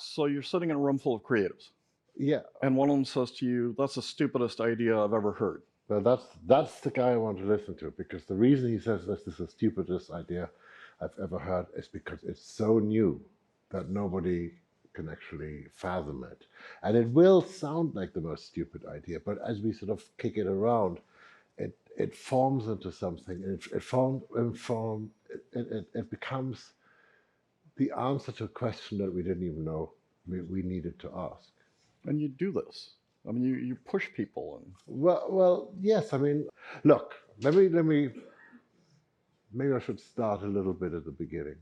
So you're sitting in a room full of creatives, Yeah, and one of them says to you, "That's the stupidest idea I've ever heard." but that's the guy I want to listen to, because the reason he says this is the stupidest idea I've ever heard is because it's so new that nobody can actually fathom it. And it will sound like the most stupid idea, but as we sort of kick it around, it forms into something. It becomes the answer to a question that we didn't even know we needed to ask. And you do this. I mean, you push people, and Well, yes. I mean, look. Let me. Maybe I should start a little bit at the beginning,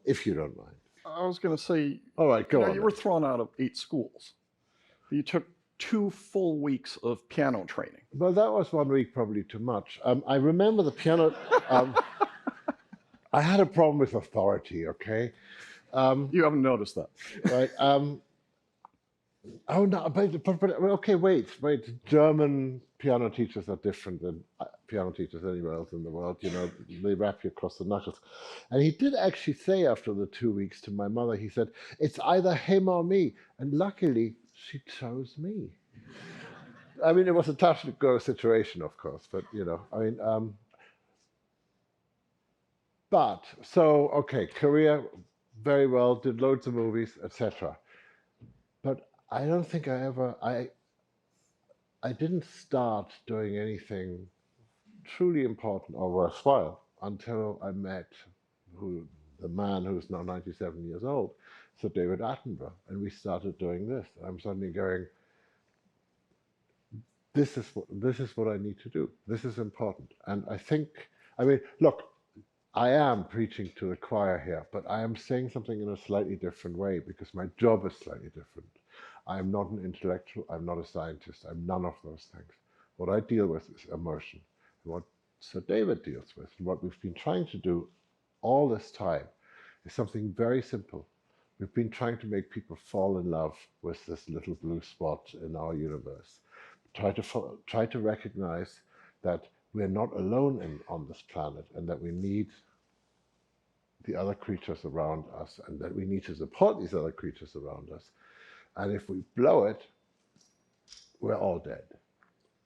if you don't mind. I was going to say, All right, go on you then. were thrown out of 8 schools. You took 2 full weeks of piano training. Well, that was 1 week probably too much. I remember the piano. Um, I had a problem with authority. Okay, You haven't noticed that. right. Oh no, but okay, wait. German piano teachers are different than piano teachers anywhere else in the world. You know, they rap you across the knuckles. And he did actually say after the 2 weeks to my mother, he said, "It's either him or me." And luckily, she chose me. I mean, it was a touch and go situation, of course, but you know, I mean, but so okay, career very well, did loads of movies, etc. But I don't think I didn't start doing anything truly important or worthwhile until I met the man who's now 97 years old, Sir David Attenborough, and we started doing this. I'm suddenly going, this is what I need to do. This is important, and I think, I mean, look, I am preaching to the choir here, but I am saying something in a slightly different way because my job is slightly different. I am not an intellectual, I'm not a scientist, I'm none of those things. What I deal with is emotion. And what Sir David deals with, and what we've been trying to do all this time, is something very simple. We've been trying to make people fall in love with this little blue spot in our universe. Try to recognize that we're not alone on this planet, and that we need the other creatures around us, and that we need to support these other creatures around us. And if we blow it, we're all dead.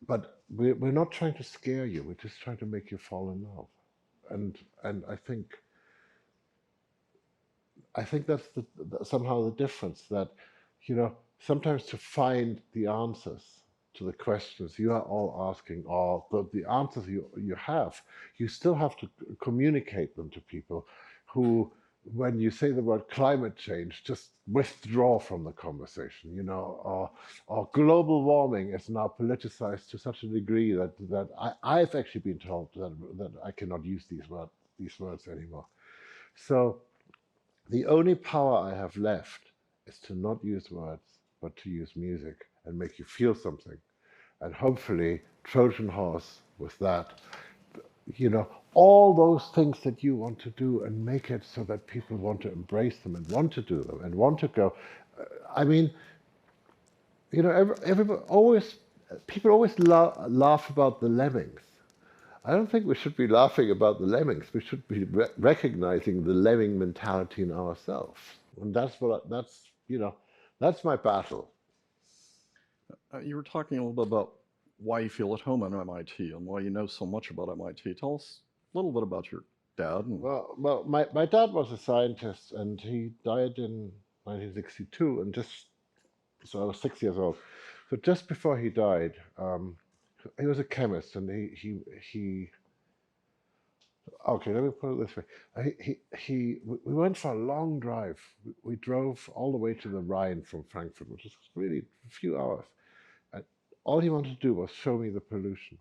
But we're not trying to scare you. We're just trying to make you fall in love. And I think that's somehow the difference, that, you know, sometimes to find the answers to the questions you are all asking, or the answers you have, you still have to communicate them to people who, when you say the word climate change, just withdraw from the conversation, you know, or global warming is now politicized to such a degree that I've actually been told that I cannot use these words anymore. So the only power I have left is to not use words, but to use music and make you feel something. And hopefully, Trojan horse with that, you know, all those things that you want to do, and make it so that people want to embrace them and want to do them and want to go. I mean, you know, everybody always, people always laugh about the lemmings. I don't think we should be laughing about the lemmings. We should be recognizing the lemming mentality in ourselves, and that's you know, that's my battle. You were talking a little bit about why you feel at home at MIT and why you know so much about MIT. Tell us a little bit about your dad. Well, my dad was a scientist, and he died in 1962, and just so I was 6 years old. So just before he died, he was a chemist, and he okay, let me put it this way. We went for a long drive. We drove all the way to the Rhine from Frankfurt, which is really a few hours. And all he wanted to do was show me the pollution,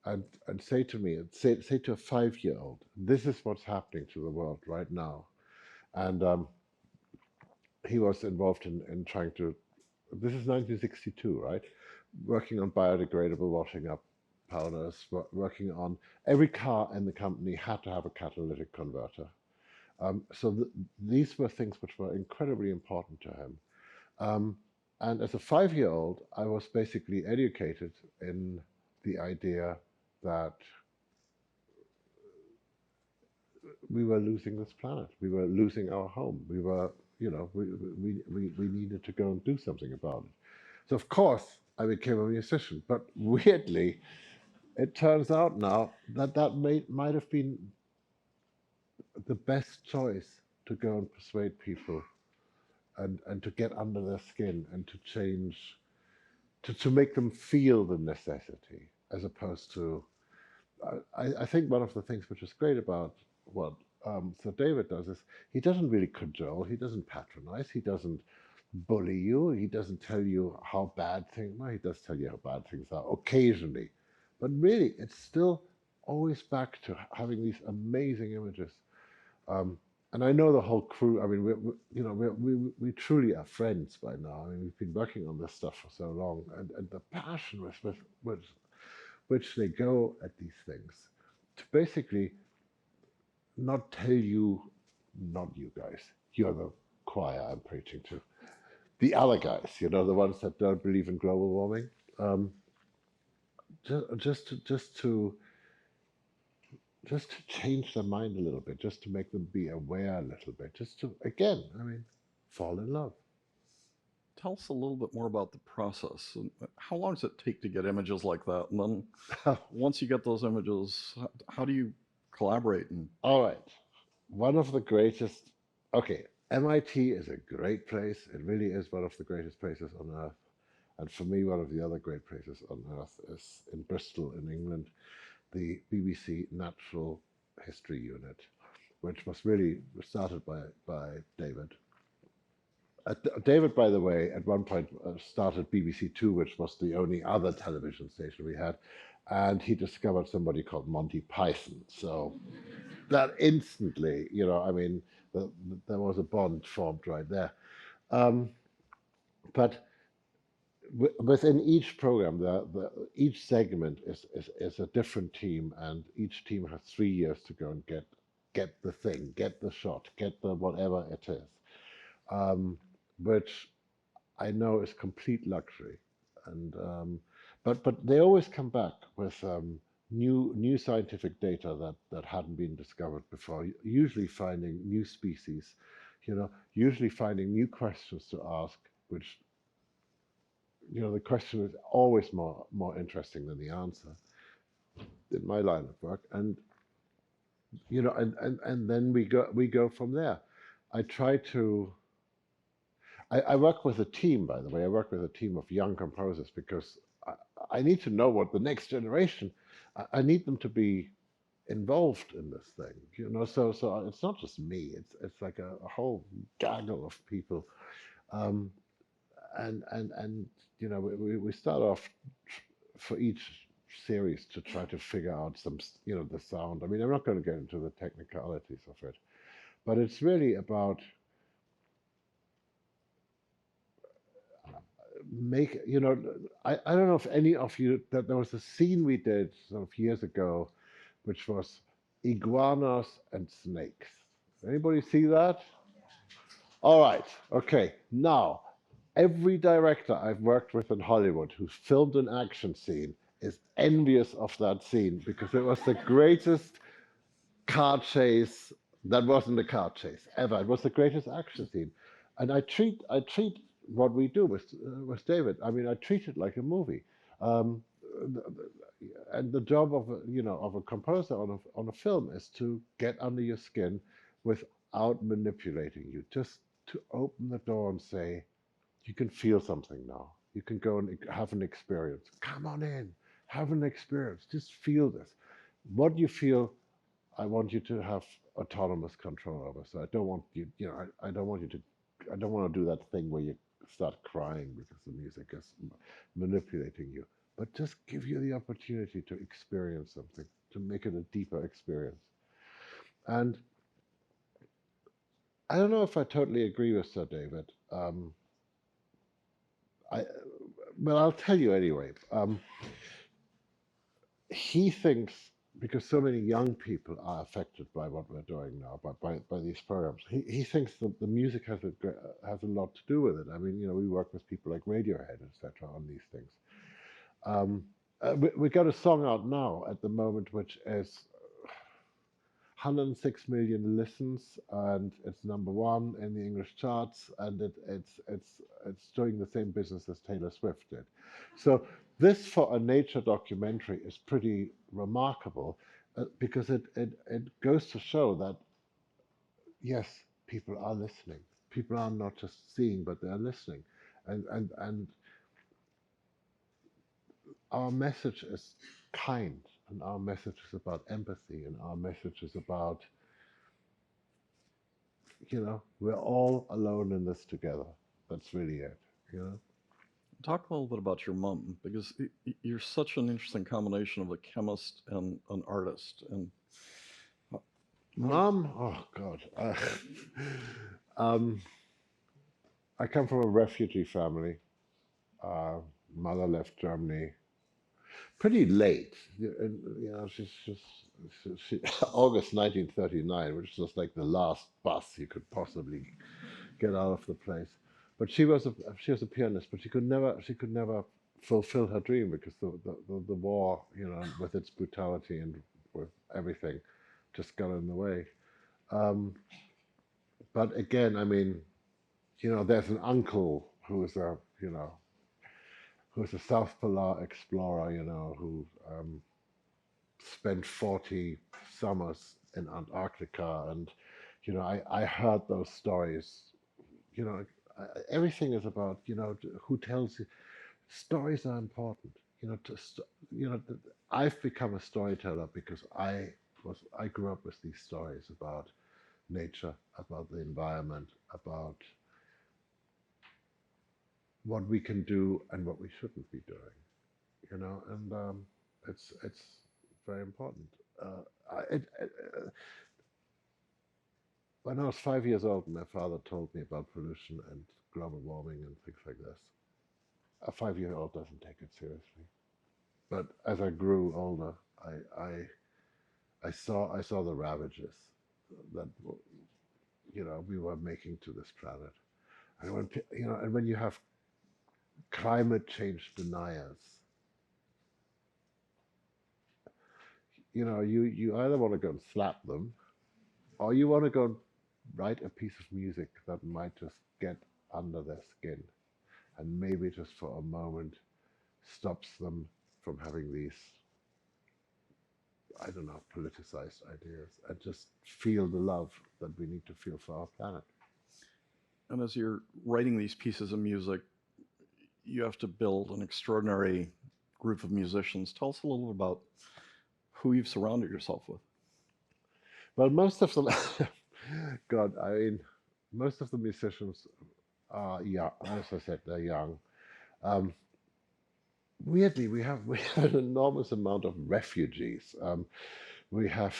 and say to me, and say to a 5-year-old, this is what's happening to the world right now. And he was involved in trying to, this is 1962, right? Working on biodegradable washing up powders, working on every car in the company had to have a catalytic converter. So these were things which were incredibly important to him. And as a 5-year-old, I was basically educated in the idea that we were losing this planet. We were losing our home. We were, we needed to go and do something about it. So of course I became a musician, but weirdly, it turns out now that might have been the best choice to go and persuade people and to get under their skin and to change, to make them feel the necessity as opposed to. I think one of the things which is great about what Sir David does is he doesn't really cajole, he doesn't patronize, he doesn't bully you, he doesn't tell you how bad things. Well, he does tell you how bad things are occasionally, but really it's still always back to having these amazing images. Um, and I know the whole crew. I mean, we truly are friends by now. I mean, we've been working on this stuff for so long, and the passion with which they go at these things to basically not tell you, not you guys, you're the choir I'm preaching to, the other guys, the ones that don't believe in global warming, just to change their mind a little bit, just to make them be aware a little bit, just to, again, I mean, fall in love. Tell us a little bit more about the process. How long does it take to get images like that? And then once you get those images, how do you collaborate? And All right. One of the greatest, okay, MIT is a great place. It really is one of the greatest places on earth. And for me, one of the other great places on earth is in Bristol, in England, the BBC Natural History Unit, which was really started by David. David, by the way, at one point started BBC Two, which was the only other television station we had, and he discovered somebody called Monty Python. So that instantly, I mean, there was a bond formed right there. Um, but within each program, each segment is a different team, and each team has 3 years to go and get the thing, get the shot, get the whatever it is, which I know is complete luxury. And but they always come back with new scientific data that hadn't been discovered before. Usually finding new species, usually finding new questions to ask, which the question is always more interesting than the answer in my line of work. And and then we go from there. I try to. I work with a team, by the way. I work with a team of young composers because I need to know what the next generation. I need them to be involved in this thing, So it's not just me. It's like a whole gaggle of people, um, and we start off for each series to try to figure out some, the sound. I mean, I'm not going to get into the technicalities of it, but it's really about I don't know if any of you, that there was a scene we did sort of years ago, which was iguanas and snakes. Anybody see that? All right. Okay. Now, every director I've worked with in Hollywood who filmed an action scene is envious of that scene because it was the greatest car chase that wasn't a car chase ever. It was the greatest action scene, and I treat what we do with David. I mean, I treat it like a movie. Um, and the job of of a composer on a film is to get under your skin without manipulating you, just to open the door and say, you can feel something now. You can go and have an experience. Come on in, have an experience. Just feel this. What you feel, I want you to have autonomous control over. So I don't want you, I don't want you to, I don't want to do that thing where you start crying because the music is manipulating you. But just give you the opportunity to experience something, to make it a deeper experience. And I don't know if I totally agree with Sir David. I, well, I'll tell you anyway. He thinks, because so many young people are affected by what we're doing now, by these programs, he thinks that the music has a lot to do with it. I mean, we work with people like Radiohead, etc., on these things. We got a song out now at the moment, which is 106 million listens, and it's #1 in the English charts, and it's doing the same business as Taylor Swift did. So this for a nature documentary is pretty remarkable, because it goes to show that yes, people are listening. People are not just seeing, but they are listening, and our message is kind, and our message is about empathy, and our message is about, we're all alone in this together. That's really it, you know. Talk a little bit about your mom, because you're such an interesting combination of a chemist and an artist. And Mom, oh God, um, I come from a refugee family. Mother left Germany pretty late. She August 1939, which was like the last bus you could possibly get out of the place. But she was a pianist, but she could never fulfill her dream because the war, with its brutality and with everything, just got in the way. Um, but again, I mean, there's an uncle who's a South Polar explorer, who spent 40 summers in Antarctica, and I heard those stories. You know, Everything is about who tells you. Stories are important. I've become a storyteller because I grew up with these stories about nature, about the environment, about what we can do and what we shouldn't be doing. And it's very important. When I was 5 years old, my father told me about pollution and global warming and things like this. A 5-year-old doesn't take it seriously. But as I grew older, I saw the ravages that we were making to this planet. And when you have climate change deniers, you either want to go and slap them, or you want to go and write a piece of music that might just get under their skin, and maybe just for a moment stops them from having these, I don't know, politicized ideas, and just feel the love that we need to feel for our planet. and as you're writing these pieces of music, you have to build an extraordinary group of musicians. Tell us a little bit about who you've surrounded yourself with. Well, most of them, God, I mean, most of the musicians are young. As I said, they're young. Um, Weirdly, we have an enormous amount of refugees. We have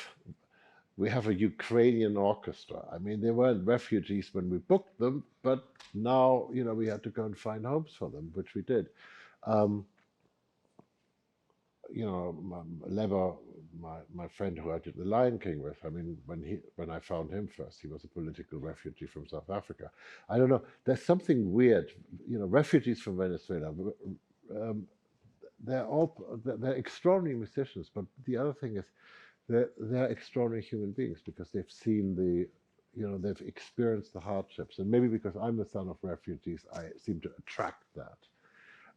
we have a Ukrainian orchestra. I mean, they weren't refugees when we booked them, but now we had to go and find homes for them, which we did. Um, Lever, my friend who I did The Lion King with. I mean, when I found him first, he was a political refugee from South Africa. I don't know. There's something weird. Refugees from Venezuela. Um, they're extraordinary musicians, but the other thing is they're extraordinary human beings because they've seen they've experienced the hardships, and maybe because I'm the son of refugees, I seem to attract that,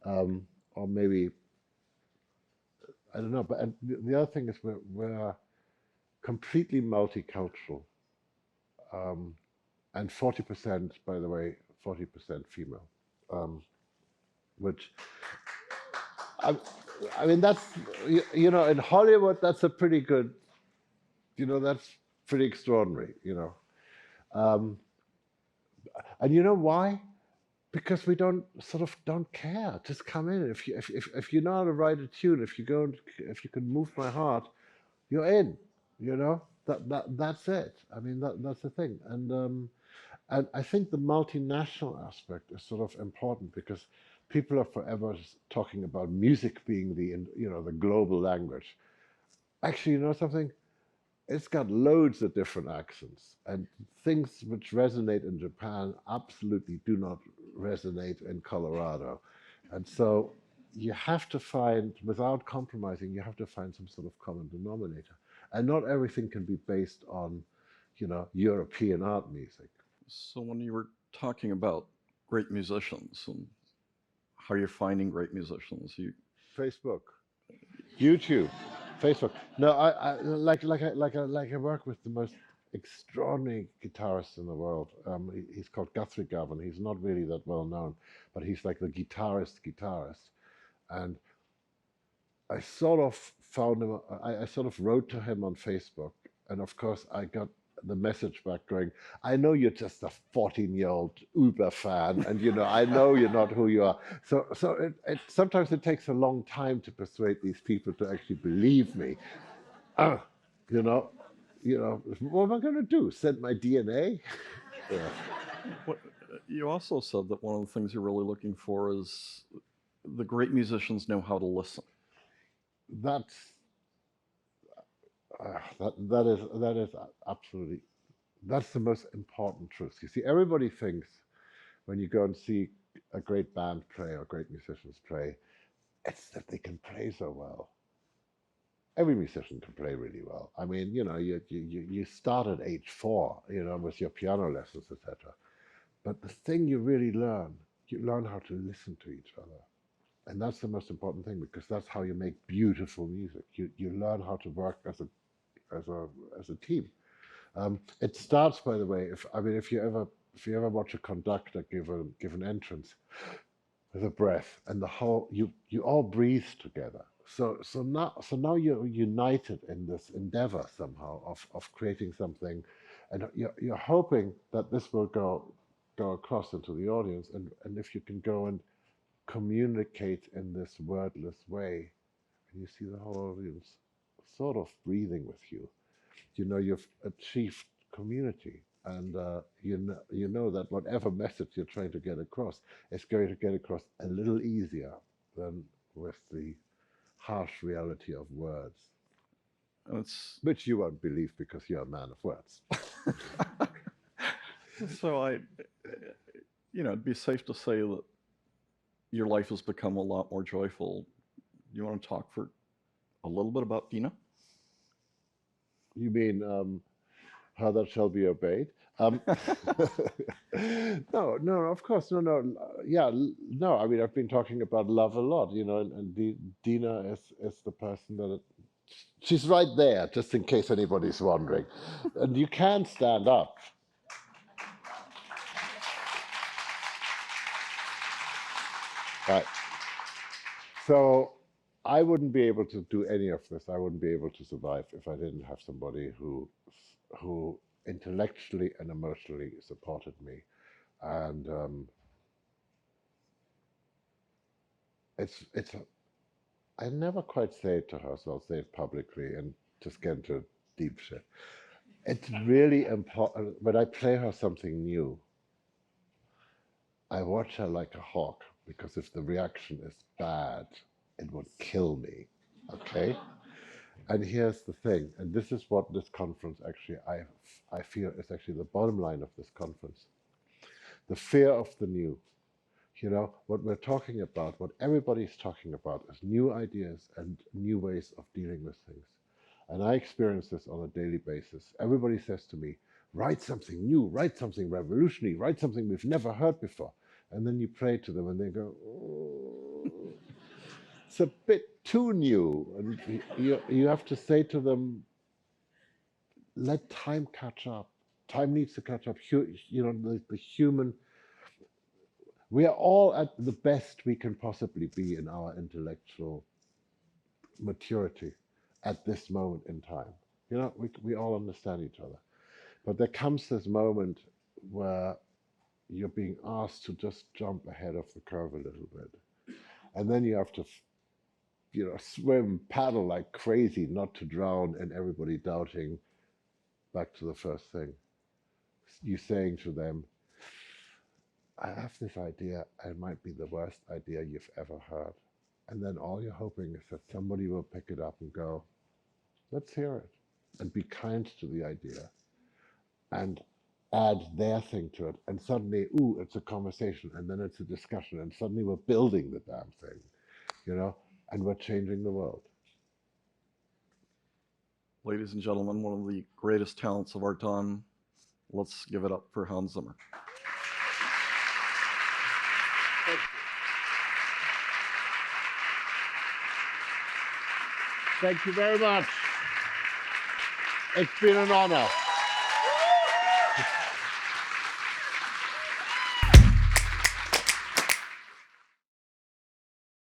or maybe I don't know. But and the other thing is we're completely multicultural, and 40%, by the way, 40% female, which I, I mean that's in Hollywood that's a pretty good, that's pretty extraordinary. Um, and you know why? Because we don't care. Just come in. If you know how to write a tune, if you can move my heart, you're in. That's it. I mean that's the thing. And I think the multinational aspect is sort of important because people are forever talking about music being the global language. Actually, something? It's got loads of different accents, and things which resonate in Japan absolutely do not resonate in Colorado. And so you have to find, without compromising, you have to find some sort of common denominator. And not everything can be based on, European art music. So when you were talking about great musicians and how you're finding great musicians, Facebook, YouTube, Facebook. No, I work with the most extraordinary guitarist in the world. He's called Guthrie Govan. He's not really that well known, but he's like the guitarist. And I sort of found him. I sort of wrote to him on Facebook, and of course I got the message back going, I know you're just a 14-year-old Uber fan, and I know you're not who you are. So sometimes it takes a long time to persuade these people to actually believe me. You know, what am I going to do? Send my DNA? Yeah. You also said that one of the things you're really looking for is the great musicians know how to listen. That's that is absolutely, that's the most important truth. You see, everybody thinks when you go and see a great band play or great musicians play, it's that they can play so well. Every musician can play really well. I mean, you start at age 4, with your piano lessons, etc. But the thing you really learn, you learn how to listen to each other. And that's the most important thing, because that's how you make beautiful music. You learn how to work as a team. It starts, by the way, if you ever watch a conductor give an entrance with a breath, and the whole you all breathe together. So now you're united in this endeavor somehow of creating something, and you're hoping that this will go across into the audience, and if you can go and communicate in this wordless way, and you see the whole audience sort of breathing with you, you've achieved community, and you know that whatever message you're trying to get across is going to get across a little easier than with the harsh reality of words, which you won't believe because you're a man of words. So it'd be safe to say that your life has become a lot more joyful. You want to talk for a little bit about Dina? You mean how that shall be obeyed? No, of course, no. Yeah, no. I mean, I've been talking about love a lot, and Dina is the person that she's right there, just in case anybody's wondering, and you can stand up. Right. So I wouldn't be able to do any of this. I wouldn't be able to survive if I didn't have somebody who intellectually and emotionally supported me. And I never quite say it to her, so I'll say it publicly and just get into deep shit. It's really important when I play her something new. I watch her like a hawk, because if the reaction is bad, it would kill me. Okay? And here's the thing, and this is what this conference actually, I feel, is actually the bottom line of this conference. The fear of the new. What we're talking about, what everybody's talking about, is new ideas and new ways of dealing with things. And I experience this on a daily basis. Everybody says to me, write something new, write something revolutionary, write something we've never heard before. And then you play to them and they go, oh, it's a bit too new. And you have to say to them, let time catch up. Time needs to catch up. The human, we are all at the best we can possibly be in our intellectual maturity at this moment in time. We all understand each other. But there comes this moment where you're being asked to just jump ahead of the curve a little bit. And then you have to, swim, paddle like crazy not to drown, and everybody doubting. Back to the first thing. You saying to them, I have this idea, and it might be the worst idea you've ever heard. And then all you're hoping is that somebody will pick it up and go, let's hear it. And be kind to the idea. And add their thing to it. And suddenly, it's a conversation. And then it's a discussion. And suddenly we're building the damn thing, and we're changing the world. Ladies and gentlemen, one of the greatest talents of our time. Let's give it up for Hans Zimmer. Thank you very much. It's been an honor.